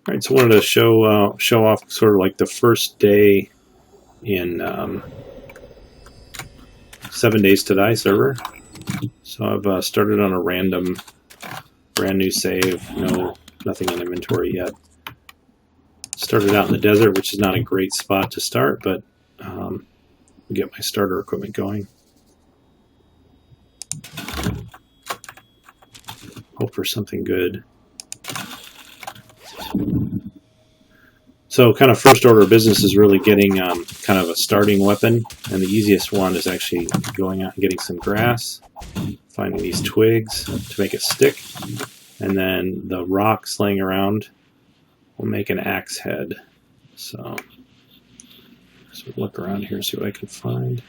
All right, so I wanted to show off sort of like the first day in 7 Days to Die server. So I've started on a random, brand new save, nothing in inventory yet. Started out in the desert, which is not a great spot to start, but get my starter equipment going. Hope for something good. So kind of first order of business is really getting kind of a starting weapon, and the easiest one is actually going out and getting some grass, finding these twigs to make it stick, and then the rocks laying around will make an axe head. So look around here, see what I can find.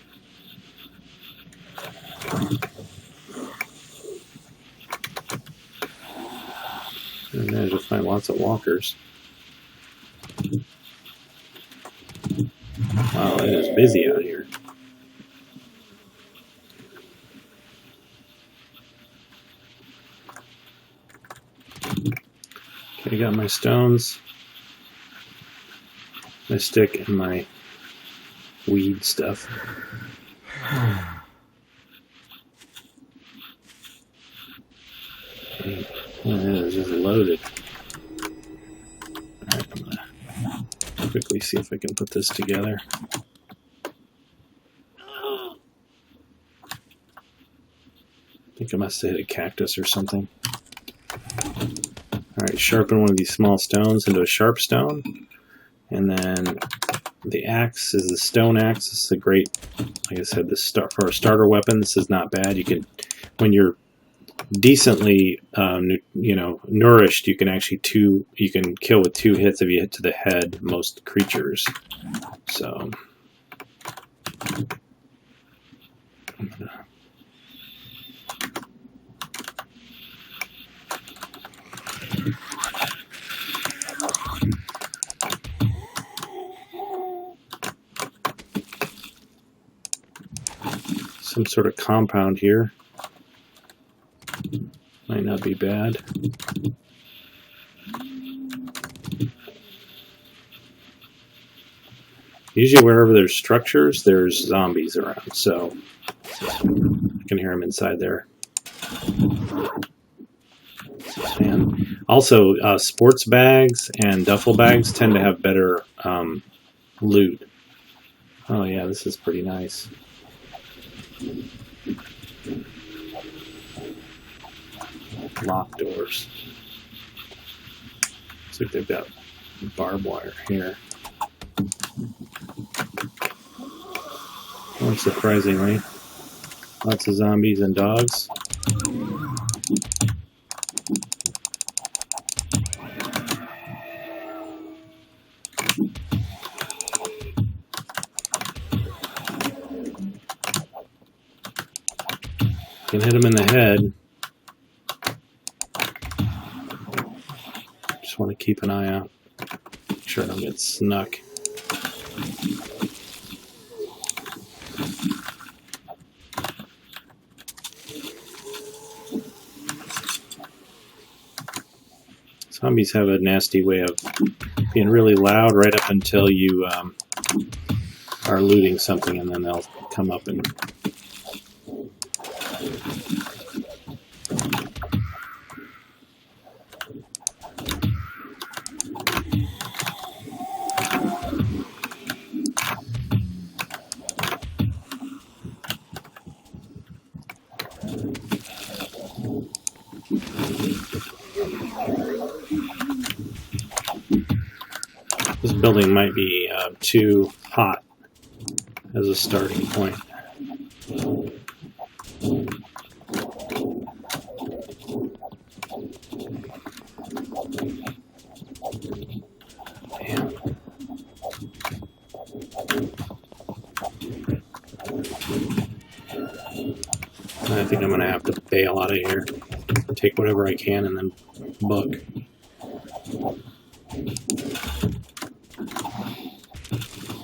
I managed to find lots of walkers. Wow, it is busy out here. Okay, I got my stones, my stick, and my weed stuff. Okay. Oh, it is just loaded. Alright, I'm going to quickly see if I can put this together. I think I must have hit a cactus or something. Alright, sharpen one of these small stones into a sharp stone. And then the axe is the stone axe. This is a great, like I said, for a starter weapon, this is not bad. You can, when you're decently nourished, you can actually kill with 2 hits if you hit to the head most creatures. So I'm gonna some sort of compound here. Might not be bad. Usually wherever there's structures, there's zombies around, so I can hear them inside there. And also, sports bags and duffel bags tend to have better loot. Oh yeah, this is pretty nice. Lock doors. Looks like they've got barbed wire here. Unsurprisingly, lots of zombies and dogs. Can hit them in the head. Just want to keep an eye out. Make sure I don't get snuck. Zombies have a nasty way of being really loud right up until you are looting something, and then they'll come up and this building might be too hot as a starting point. Damn. I think I'm going to have to bail out of here. Take whatever I can and then book.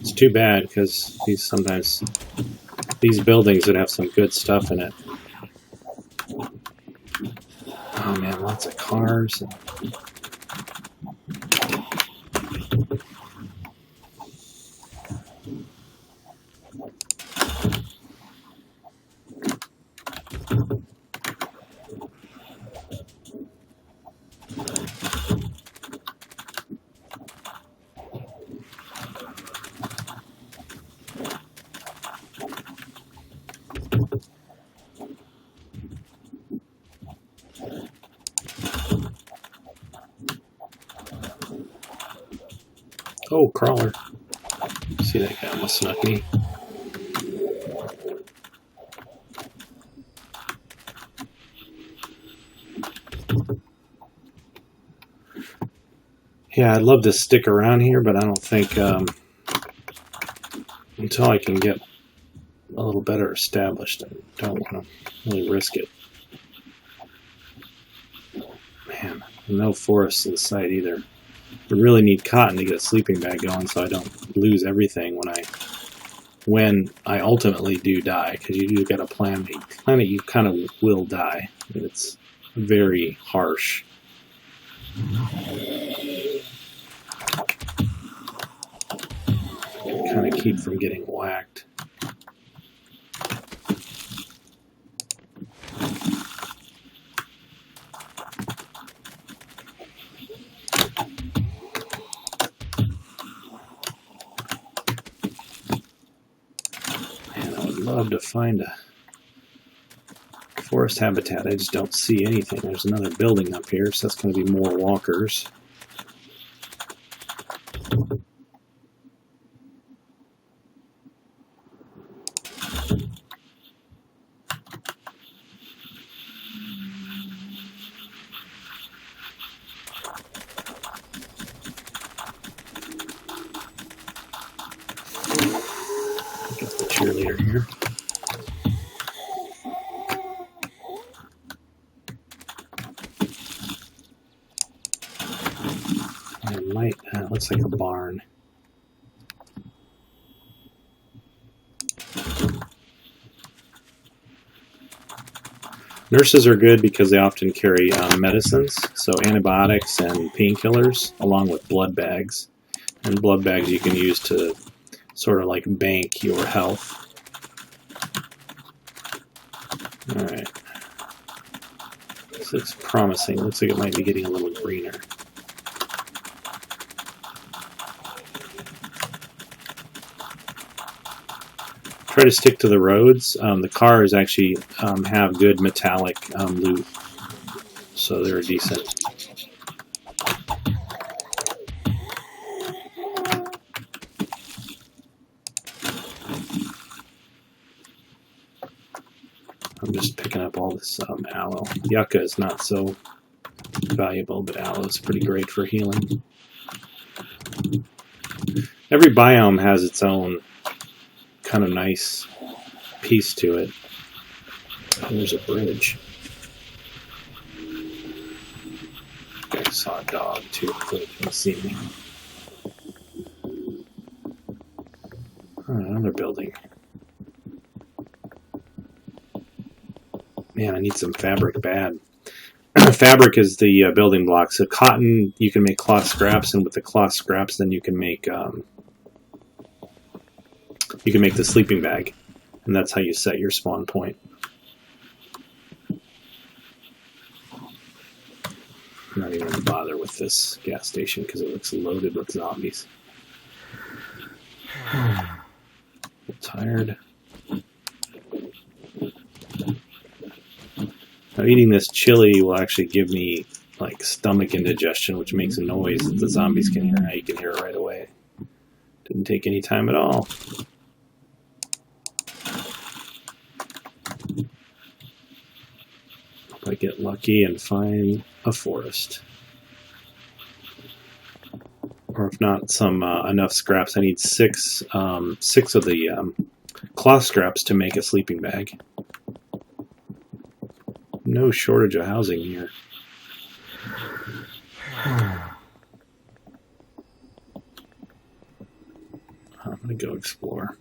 It's too bad because sometimes these buildings would have some good stuff in it. Oh man, lots of cars. Oh, crawler. See, that guy almost snuck me. Yeah, I'd love to stick around here, but I don't think until I can get a little better established, I don't want to really risk it. Man, no forests in sight either. I really need cotton to get a sleeping bag going so I don't lose everything when I ultimately do die, because you do got to plan that you kind of will die. It's very harsh. Kind of keep from getting whacked. Man, I would love to find a forest habitat. I just don't see anything. There's another building up here, so that's going to be more walkers. Get the cheerleader here. It might, looks like a barn. Nurses are good because they often carry medicines, so antibiotics and painkillers, along with blood bags. And blood bags you can use to sort of like bank your health. Alright. This looks promising. Looks like it might be getting a little greener. Try to stick to the roads. The cars actually have good metallic loot, so they're decent. I'm just picking up all this aloe. Yucca is not so valuable, but aloe is pretty great for healing. Every biome has its own kind of nice piece to it. There's a bridge. I saw a dog too, so it can see me. Oh, another building. Man, I need some fabric bad. Fabric is the building block. So cotton, you can make cloth scraps, and with the cloth scraps, then you can make the sleeping bag, and that's how you set your spawn point. I'm not even going to bother with this gas station because it looks loaded with zombies. I'm tired. Now, eating this chili will actually give me like stomach indigestion, which makes a noise that the zombies can hear. Now you can hear it right away. Didn't take any time at all. Hope I get lucky and find a forest. Or if not, some enough scraps. I need six of the cloth scraps to make a sleeping bag. No shortage of housing here. I'm going to go explore.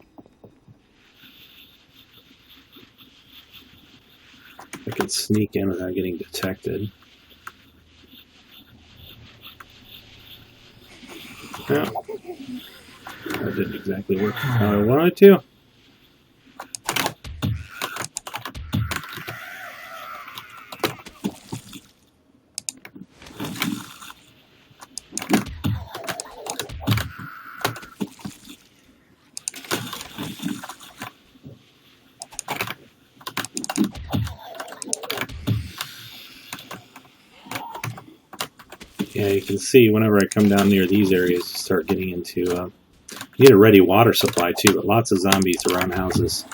I can sneak in without getting detected. Yeah. That didn't exactly work how I wanted it to. Yeah, you can see whenever I come down near these areas, you start getting into. You need a ready water supply too, but lots of zombies around houses.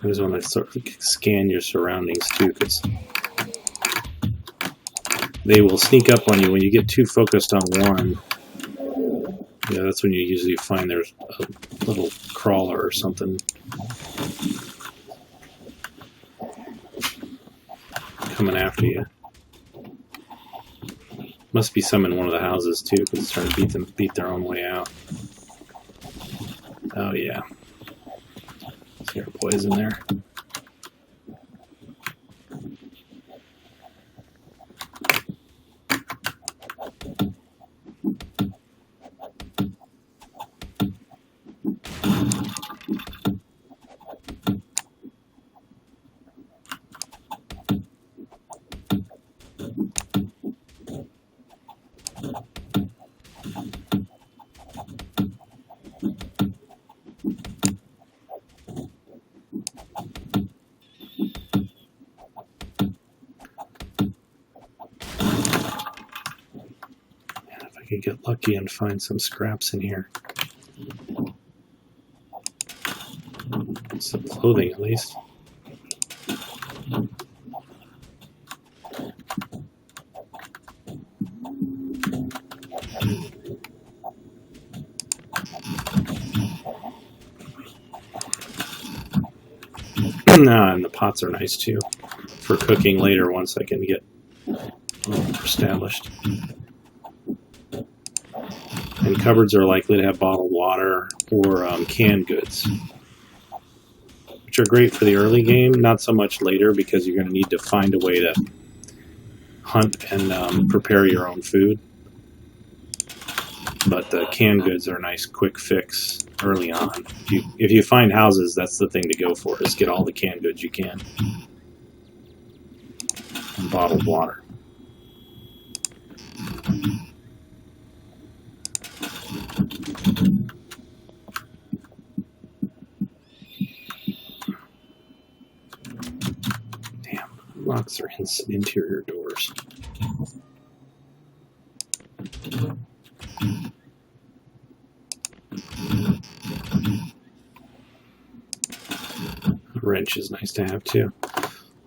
I just want to sort of scan your surroundings too, because they will sneak up on you when you get too focused on one. Yeah, that's when you usually find there's a little crawler or something coming after you. Must be some in one of the houses too, because it's trying to beat their own way out. Oh yeah, see our poison there. Get lucky and find some scraps in here. Some clothing, at least. And the pots are nice too for cooking later once I can get established. And cupboards are likely to have bottled water or canned goods, which are great for the early game, not so much later because you're going to need to find a way to hunt and prepare your own food. But the canned goods are a nice quick fix early on. If you find houses, that's the thing to go for, is get all the canned goods you can. And bottled water. Damn, locks are interior doors. A wrench is nice to have too.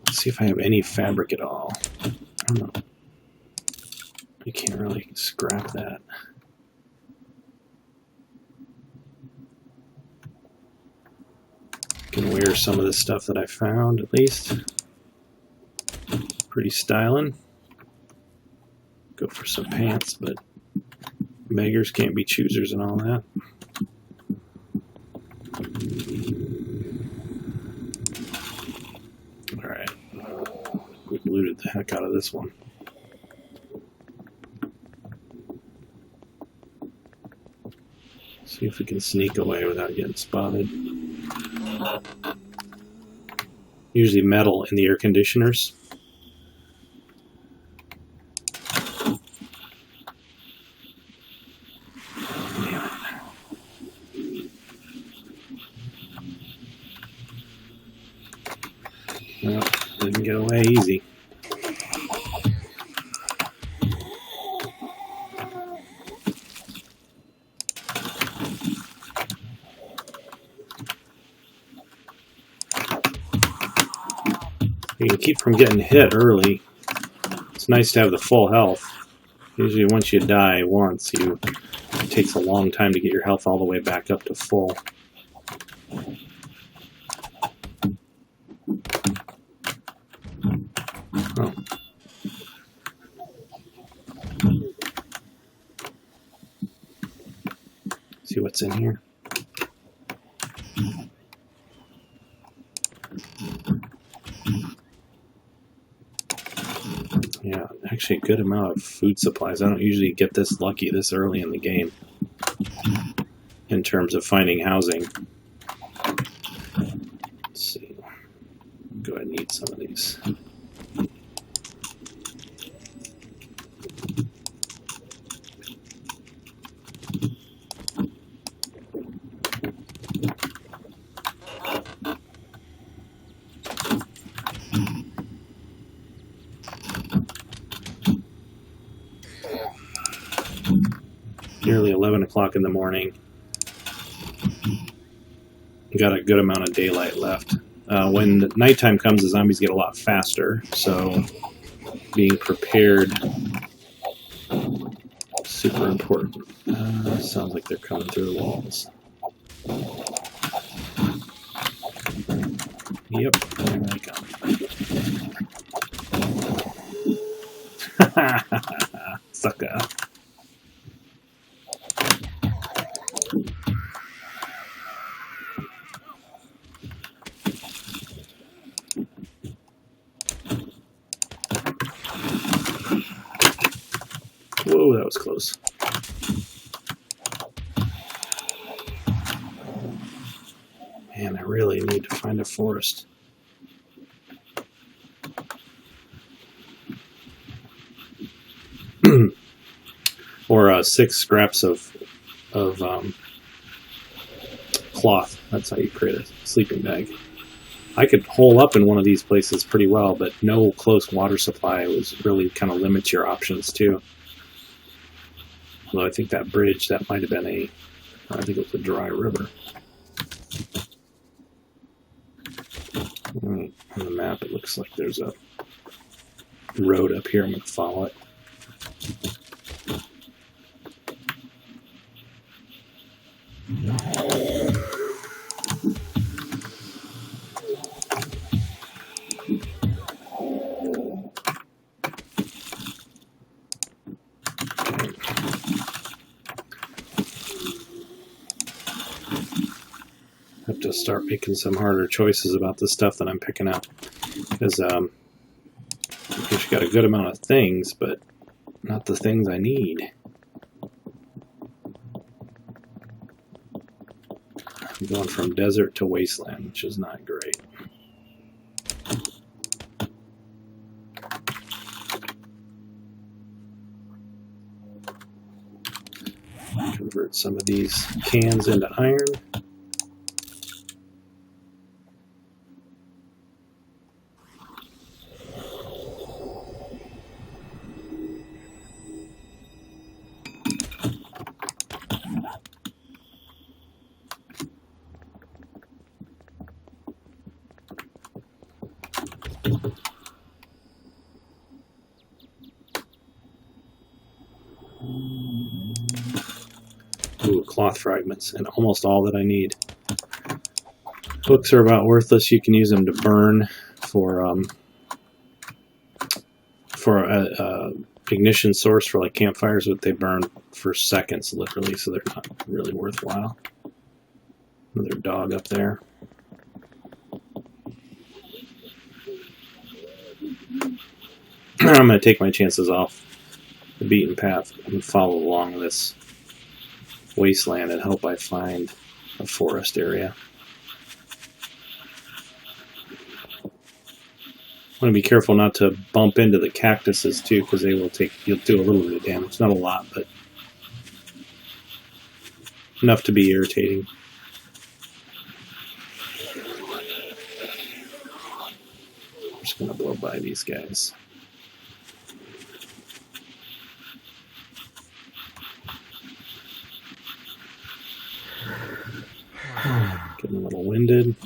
Let's see if I have any fabric at all. I don't know. You can't really scrap that. I can wear some of the stuff that I found, at least. Pretty styling. Go for some pants, but beggars can't be choosers and all that. Alright. We've looted the heck out of this one. See if we can sneak away without getting spotted. Usually metal in the air conditioners. Well, didn't get away easy. You can keep from getting hit early. It's nice to have the full health. Usually once you die once, it takes a long time to get your health all the way back up to full. Oh. See what's in here. Yeah, actually a good amount of food supplies. I don't usually get this lucky this early in the game in terms of finding housing. Let's see. Go ahead and eat some of these. Nearly 11 o'clock in the morning. Got a good amount of daylight left. When the nighttime comes, the zombies get a lot faster, so being prepared is super important. Sounds like they're coming through the walls. Yep, there they come. Sucker. Whoa, that was close. Man, I really need to find a forest. Or 6 scraps of cloth. That's how you create a sleeping bag. I could hole up in one of these places pretty well, but no close water supply was really kind of limits your options too. Although I think that bridge, that might have been I think it was a dry river. On the map, it looks like there's a road up here. I'm going to follow it. Have to start making some harder choices about the stuff that I'm picking up, because you've got a good amount of things, but not the things I need. I'm going from desert to wasteland, which is not great. Convert some of these cans into iron. Ooh, cloth fragments, and almost all that I need. Books are about worthless. You can use them to burn for a ignition source for like campfires, but they burn for seconds, literally, so they're not really worthwhile. Another dog up there. I'm going to take my chances off the beaten path and follow along this wasteland and hope I find a forest area. I want to be careful not to bump into the cactuses too, because you'll do a little bit of damage. Not a lot, but enough to be irritating. I'm just going to blow by these guys. Getting a little winded.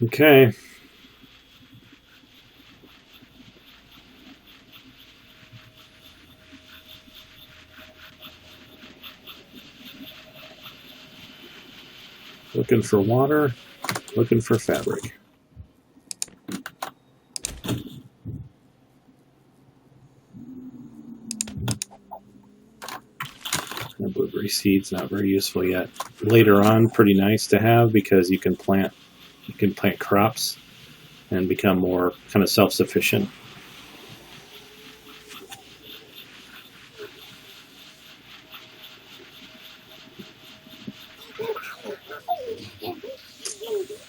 Okay. Looking for water, looking for fabric. seeds, not very useful yet. Later on, pretty nice to have because you can plant crops and become more kind of self-sufficient.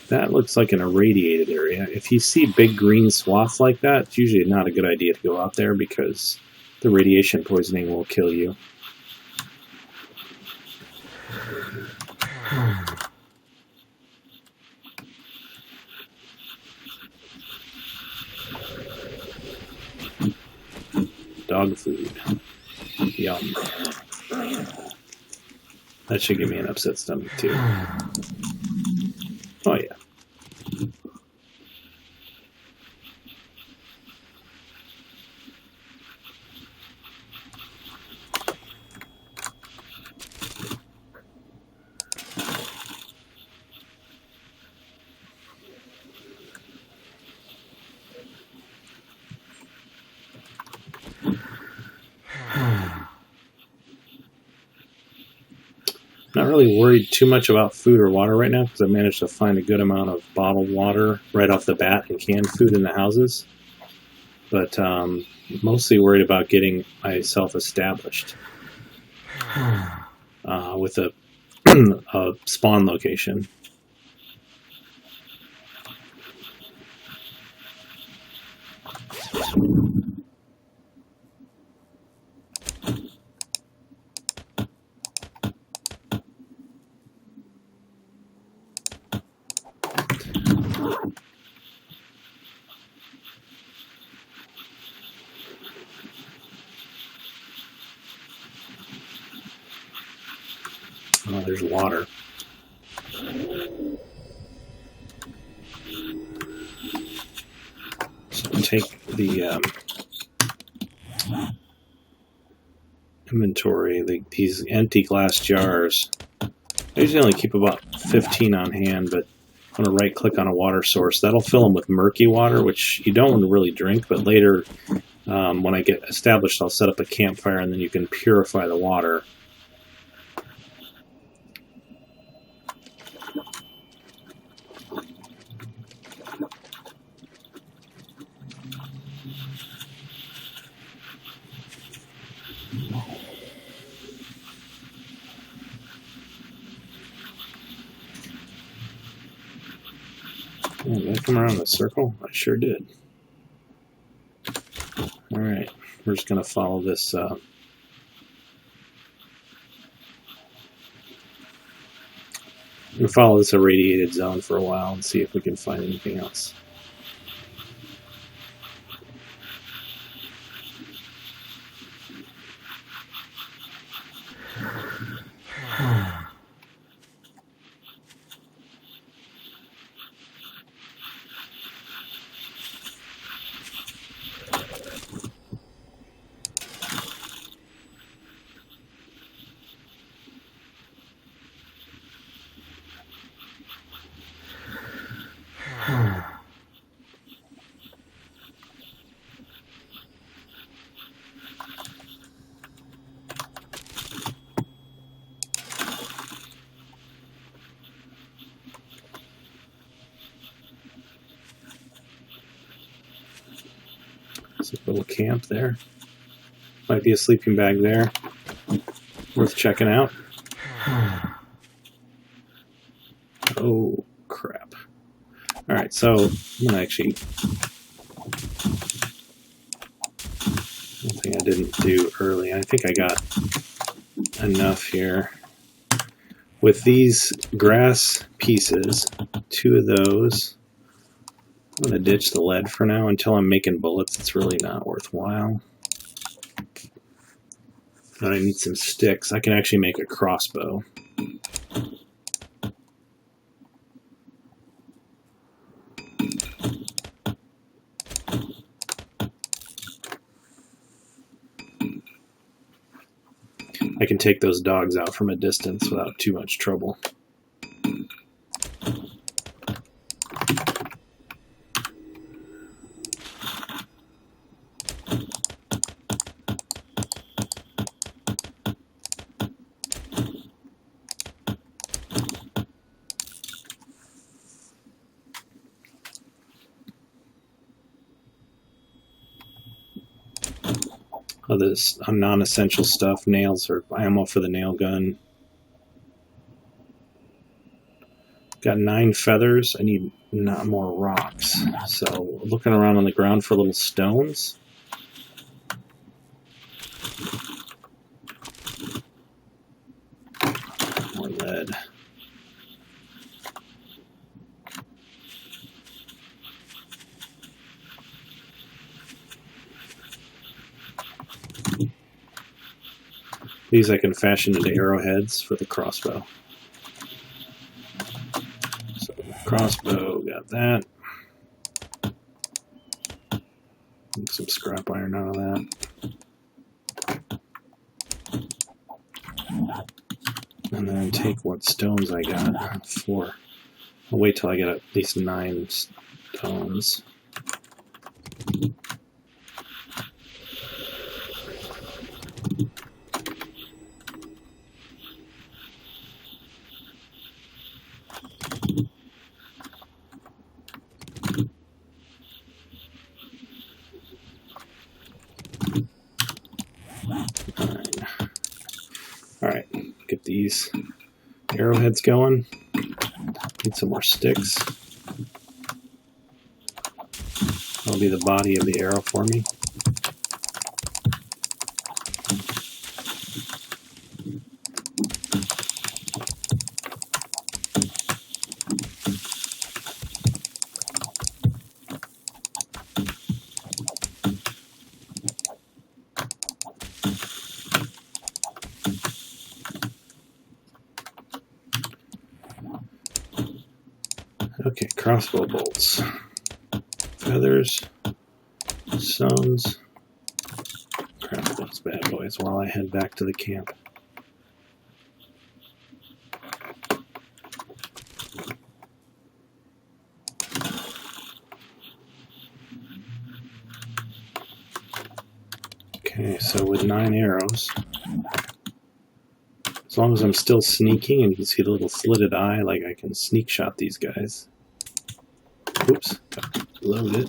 That looks like an irradiated area. If you see big green swaths like that, it's usually not a good idea to go out there because the radiation poisoning will kill you. Dog food. Yum. That should give me an upset stomach too. Oh yeah. Not really worried too much about food or water right now because I managed to find a good amount of bottled water right off the bat and canned food in the houses. But mostly worried about getting myself established with a, a spawn location. Oh, there's water. So take the inventory, these empty glass jars. I usually only keep about 15 on hand, but I'm going to right-click on a water source. That'll fill them with murky water, which you don't want to really drink, but later when I get established, I'll set up a campfire, and then you can purify the water. Oh, did I come around the circle? I sure did. Alright, we're just going to follow this we'll follow this irradiated zone for a while and see if we can find anything else. There's a little camp there. Might be a sleeping bag there. Worth checking out. Oh, crap. Alright, so I'm going to actually... One thing I didn't do early. I think I got enough here. With these grass pieces, 2 of those, I'm going to ditch the lead for now until I'm making bullets. It's really not worthwhile. But I need some sticks. I can actually make a crossbow. I can take those dogs out from a distance without too much trouble. of this non-essential stuff. Nails or ammo for the nail gun. Got 9 feathers. I need more rocks. So looking around on the ground for little stones. More lead. These I can fashion into arrowheads for the crossbow. So crossbow, got that. Make some scrap iron out of that. And then take what stones I got. 4. I'll wait till I get at least 9 stones. Alright, get these arrowheads going. Need some more sticks. That'll be the body of the arrow for me. Okay, crossbow bolts, feathers, stones. Craft those bad boys while I head back to the camp. Okay, so with 9 arrows, as long as I'm still sneaking and you can see the little slitted eye, like I can sneak shot these guys. Oops, load it.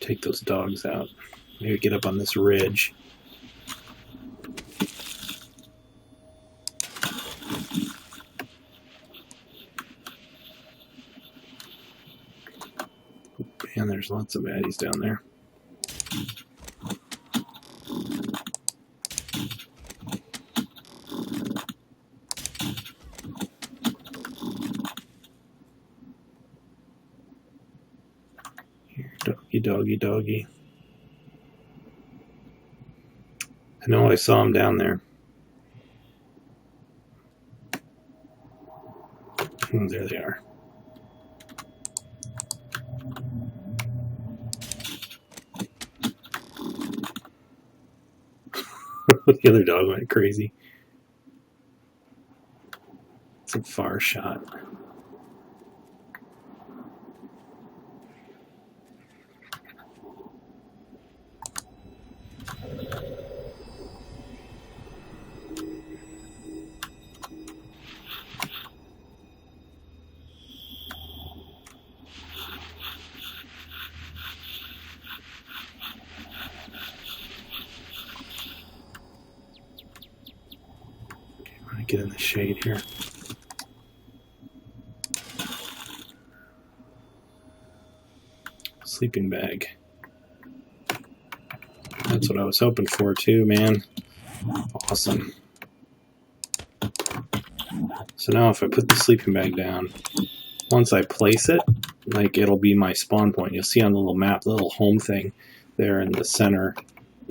Take those dogs out. Maybe get up on this ridge. Man, there's lots of baddies down there. Here, doggy, doggy, doggy. I know I saw him down there. Oh, there they are. The other dog went crazy. It's a far shot. Get in the shade here. Sleeping bag. That's what I was hoping for too, man. Awesome. So now if I put the sleeping bag down, once I place it, like it'll be my spawn point. You'll see on the little map, the little home thing there in the center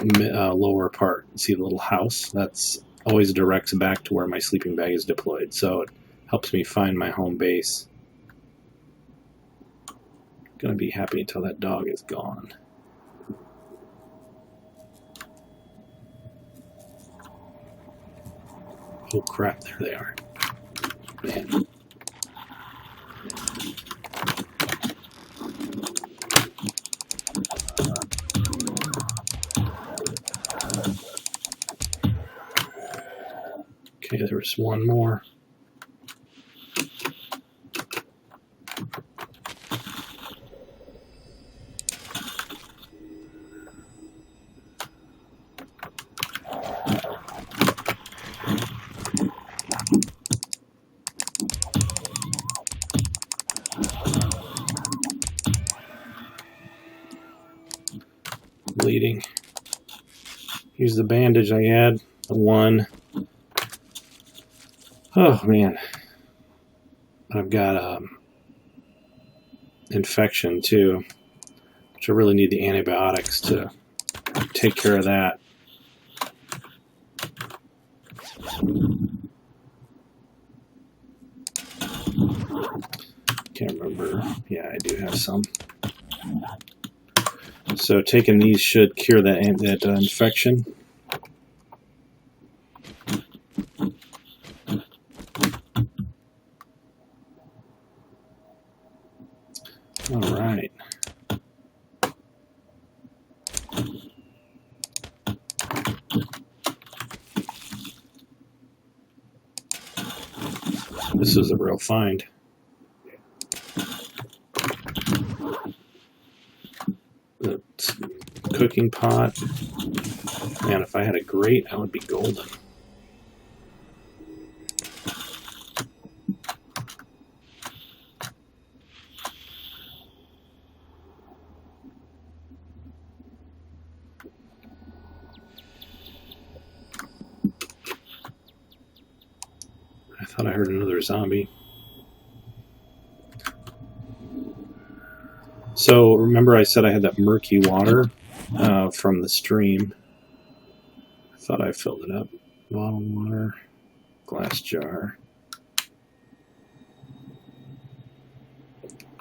lower part. See the little house? That's always directs back to where my sleeping bag is deployed, so it helps me find my home base. Gonna be happy until that dog is gone. Oh crap, there they are. Man. Okay, there was one more. Bleeding. Use the bandage I had. The one. Oh man. I've got infection too, which I really need the antibiotics to take care of that. Can't remember. Yeah, I do have some. So taking these should cure that infection. All right. This is a real find. The cooking pot. Man, if I had a grate, I would be golden. I thought I heard another zombie. So remember I said I had that murky water from the stream. I thought I filled it up. Bottled water, glass jar.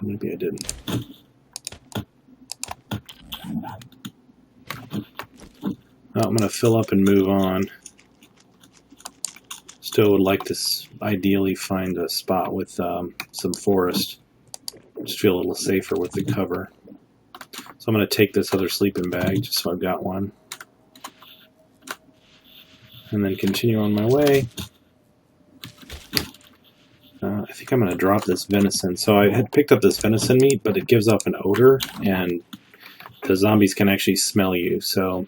Maybe I didn't. Oh, I'm going to fill up and move on. Still would like to ideally find a spot with some forest. Just feel a little safer with the cover. So I'm going to take this other sleeping bag just so I've got one. And then continue on my way. I think I'm going to drop this venison. So I had picked up this venison meat, but it gives off an odor, and the zombies can actually smell you. So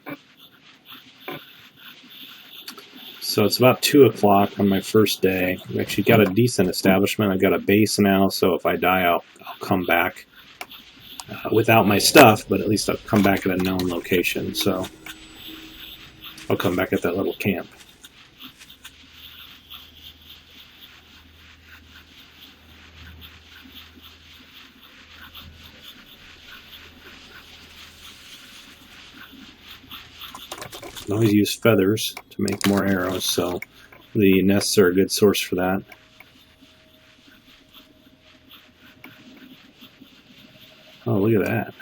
it's about 2 o'clock on my first day. We actually got a decent establishment. I've got a base now, so if I die, I'll come back without my stuff, but at least I'll come back at a known location. So I'll come back at that little camp. You can always use feathers to make more arrows, so the nests are a good source for that. Oh, look at that.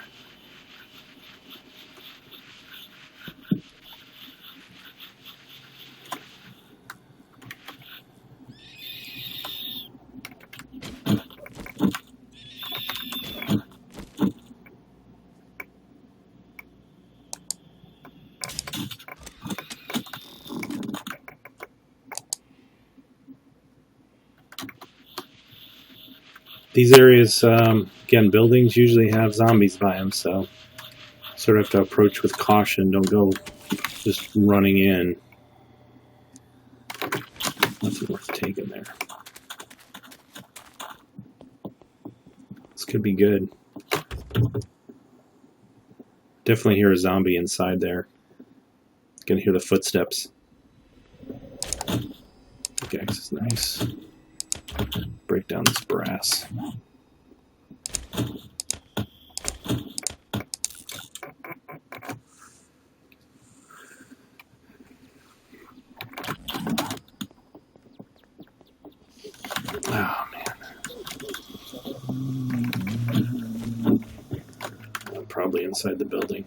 These areas, again, buildings usually have zombies by them, so sort of have to approach with caution. Don't go just running in. Nothing worth taking there. This could be good. Definitely hear a zombie inside there. Can hear the footsteps. Pickaxe is nice. Break down this brass. Oh man. I'm probably inside the building.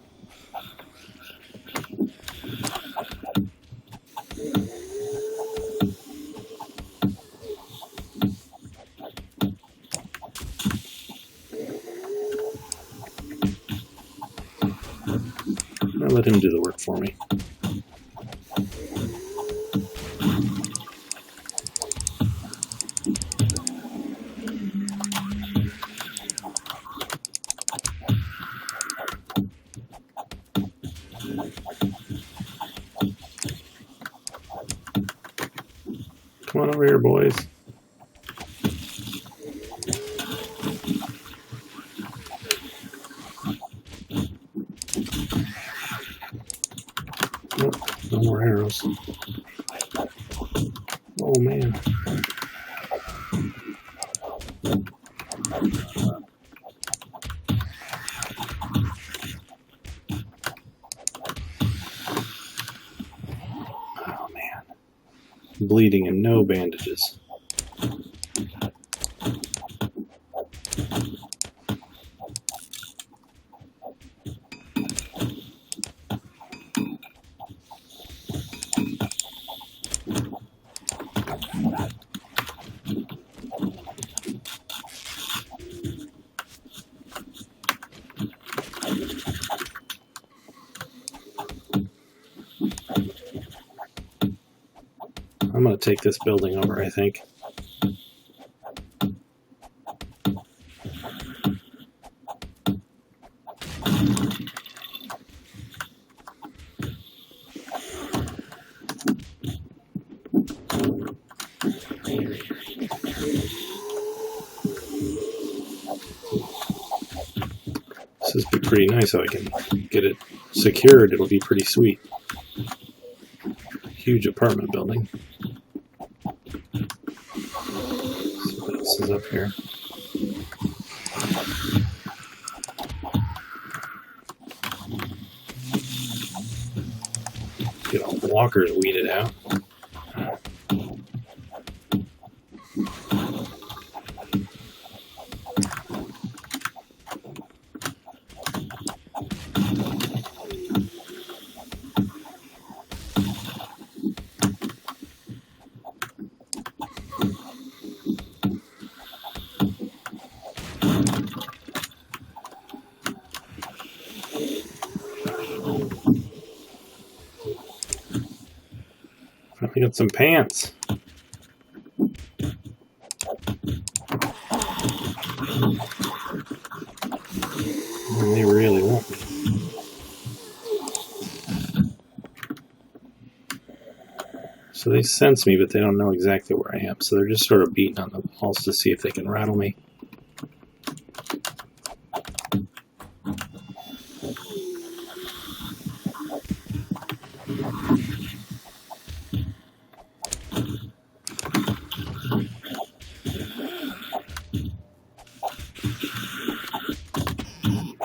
I'll let him do the work for me. on over here, boys. Oh, no more arrows. Oh man. Oh man. Bleeding and no bandages. I'm going to take this building over, I think. This is pretty nice how I can get it secured. It'll be pretty sweet. Huge apartment building. So what else is up here? Get all the walkers weeded out. I got some pants. And they really want me. So they sense me, but they don't know exactly where I am. So they're just sort of beating on the walls to see if they can rattle me.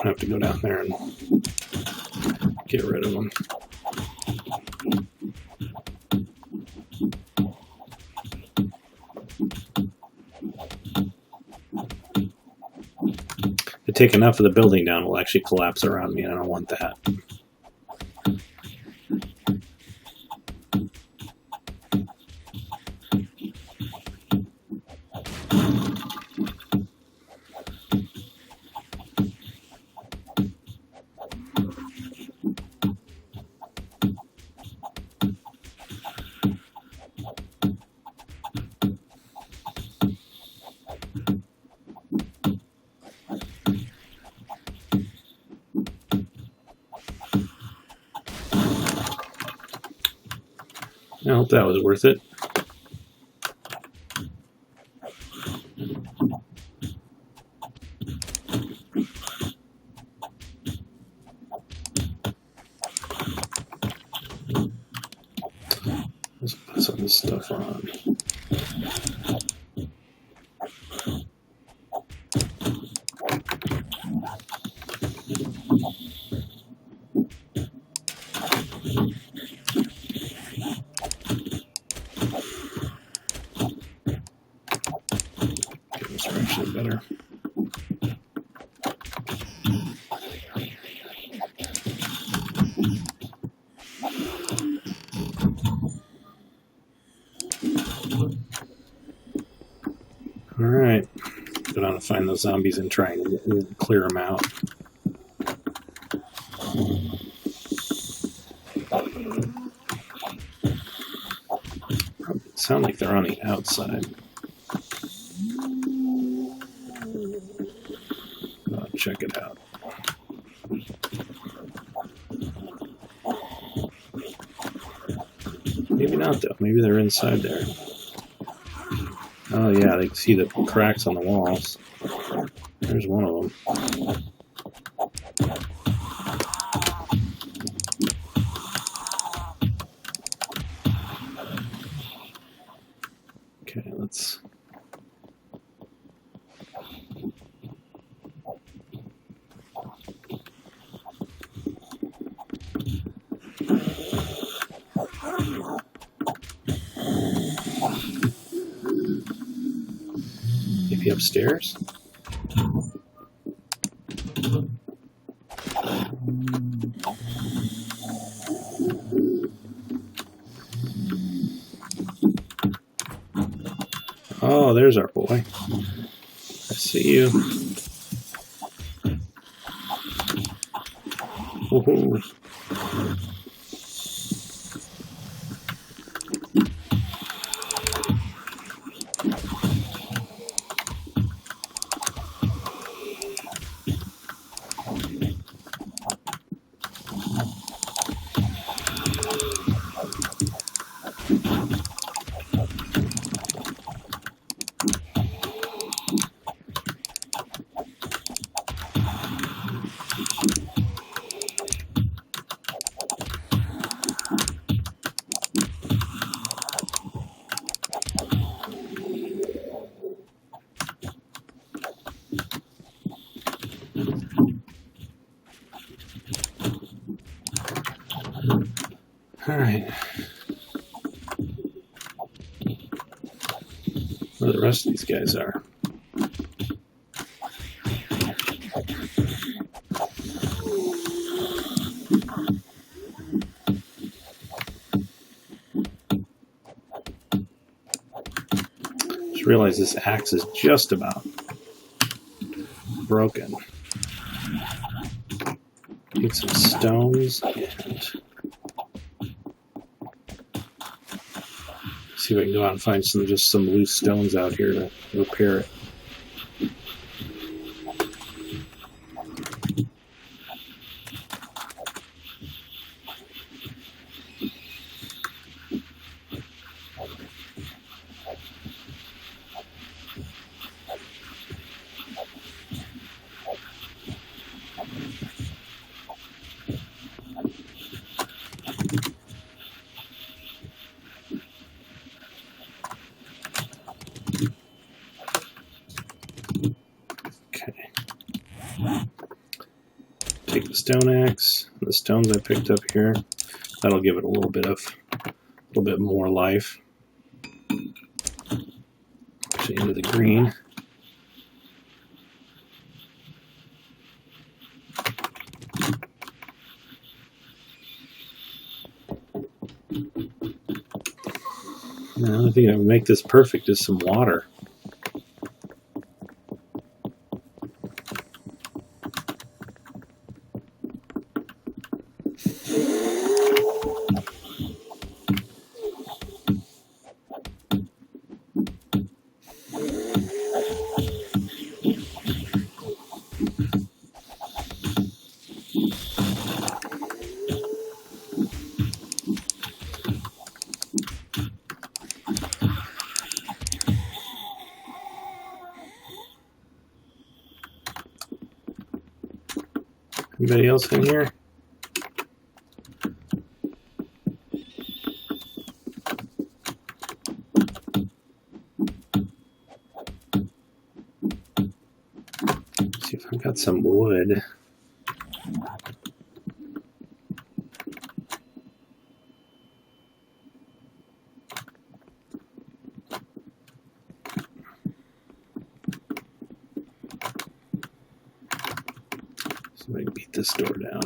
I have to go down there and get rid of them. If I take enough of the building down, it will actually collapse around me. I don't want that. I hope that was worth it. Let's put some of this stuff on. These are actually better. All right, go down to find those zombies and try and clear them out. Sound like they're on the outside. Check it out. Maybe not though. Maybe they're inside there. Oh yeah, they can see the cracks on the walls. There's one of them. Okay, let's... Maybe upstairs? Oh, there's our boy. I see you. Woohoo. Alright. Where the rest of these guys are. Just realized this axe is just about broken. Need some stones and see if I can go out and find some loose stones out here to repair it. Take the stone axe, the stones I picked up here. That'll give it a little bit more life. Actually, into the green. The only thing that would make this perfect is some water. Anybody else in here? Let's see if I've got some wood. Somebody beat this door down.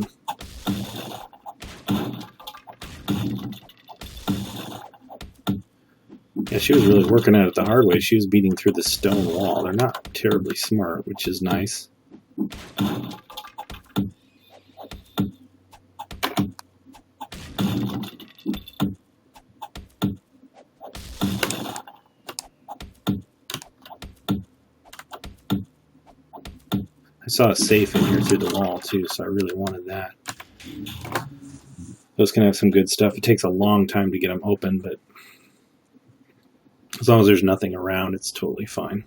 Yeah, she was really working at it the hard way. She was beating through the stone wall. They're not terribly smart, which is nice. I saw a safe in here through the wall too, so I really wanted that. Those can have some good stuff. It takes a long time to get them open, but As long as there's nothing around, it's totally fine.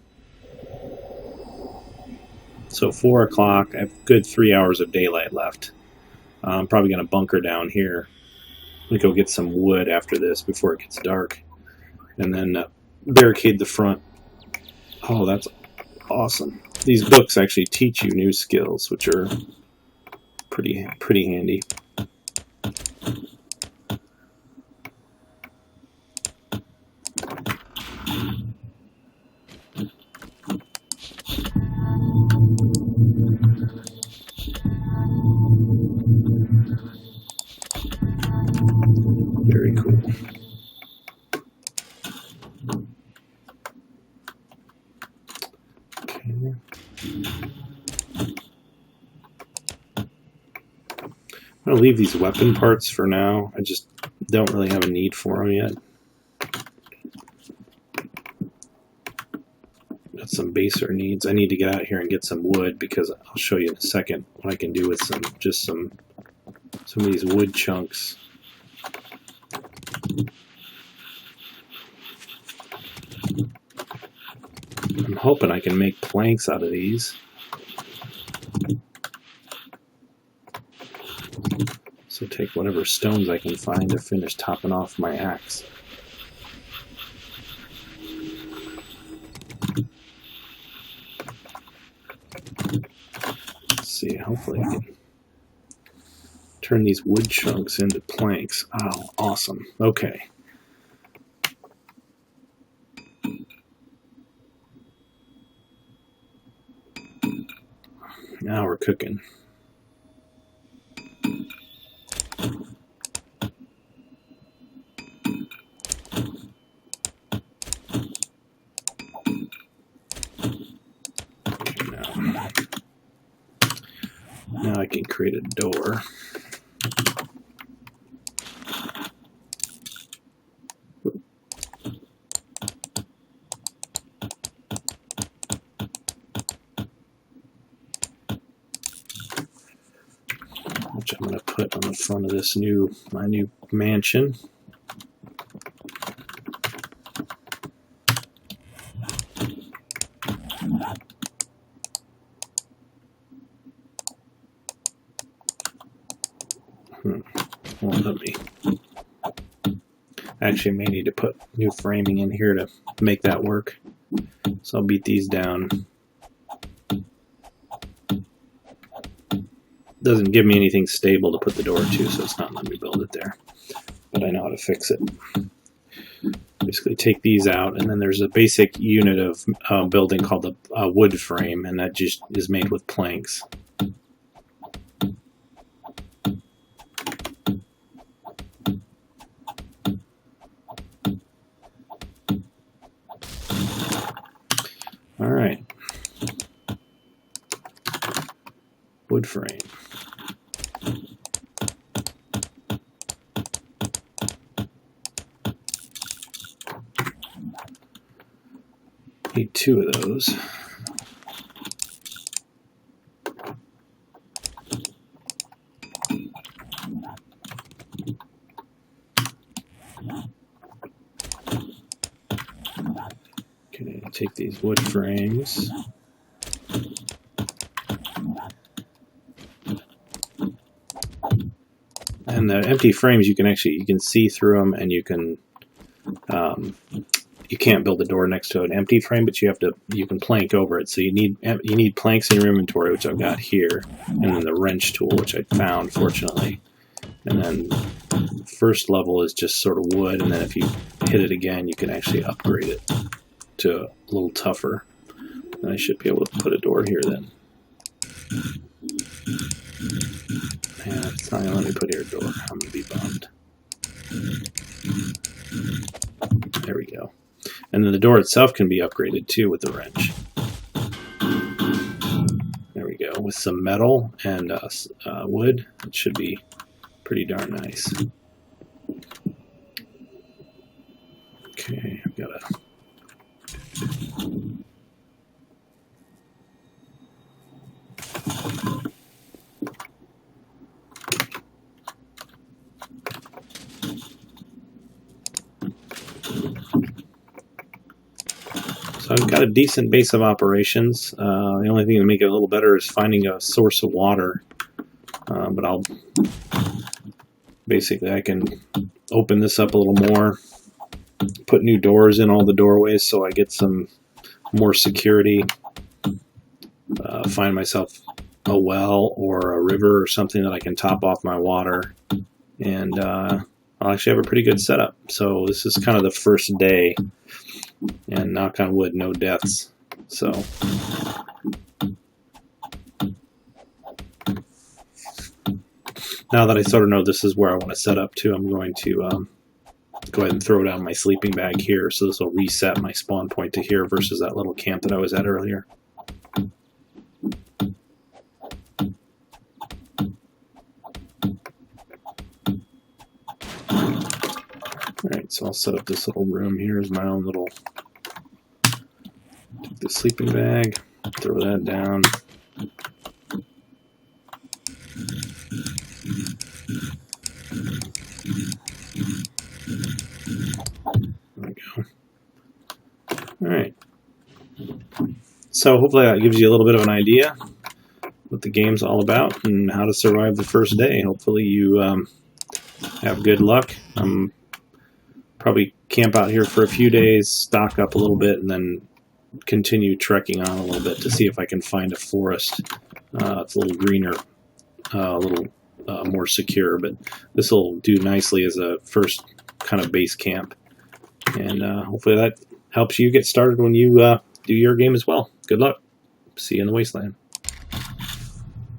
So 4 o'clock, I have a good 3 hours of daylight left. I'm probably going to bunker down here. I'm going to go get some wood after this before it gets dark. And then barricade the front. Oh, that's awesome. These books actually teach you new skills, which are pretty handy. Very cool. Okay. I'm going to leave these weapon parts for now. I just don't really have a need for them yet. Got some baser needs. I need to get out here and get some wood because I'll show you in a second what I can do with some of these wood chunks. I'm hoping I can make planks out of these. So take whatever stones I can find to finish topping off my axe. Let's see, hopefully I can turn these wood chunks into planks. Oh, awesome. Okay. Now we're cooking. Now I can create a door. Which I'm going to put on the front of this my new mansion. Won't let me. Actually, I may need to put new framing in here to make that work. So I'll beat these down. Doesn't give me anything stable to put the door to, so it's not letting me build it there. But I know how to fix it. Basically take these out, and then there's a basic unit of building called the wood frame, and that just is made with planks. All right. Wood frame. Need 2 of those. Okay, take these wood frames. And the empty frames, you can see through them, and you can't build a door next to an empty frame, but you can plank over it. So you need planks in your inventory, which I've got here, and then the wrench tool, which I found fortunately. And then first level is just sort of wood, and then if you hit it again, you can actually upgrade it to a little tougher. And I should be able to put a door here then. Yeah, it's not going to let me put here a door. I'm going to be bummed. There we go. And then the door itself can be upgraded too with the wrench. There we go. With some metal and wood, it should be pretty darn nice. Okay, I've got a... I've got a decent base of operations. The only thing to make it a little better is finding a source of water. But I can open this up a little more, put new doors in all the doorways so I get some more security. Find myself a well or a river or something that I can top off my water, and I'll actually have a pretty good setup. So this is kind of the first day, and knock on wood, no deaths. So now that I sort of know this is where I want to set up to, I'm going to go ahead and throw down my sleeping bag here, so this will reset my spawn point to here versus that little camp that I was at earlier. Alright, so I'll set up this little room here as my own little, take the sleeping bag, throw that down. There we go. Alright. So hopefully that gives you a little bit of an idea what the game's all about and how to survive the first day. Hopefully you have good luck. Probably camp out here for a few days, stock up a little bit, and then continue trekking on a little bit to see if I can find a forest. It's a little greener, a little more secure, but this will do nicely as a first kind of base camp. And hopefully that helps you get started when you do your game as well. Good luck. See you in the wasteland.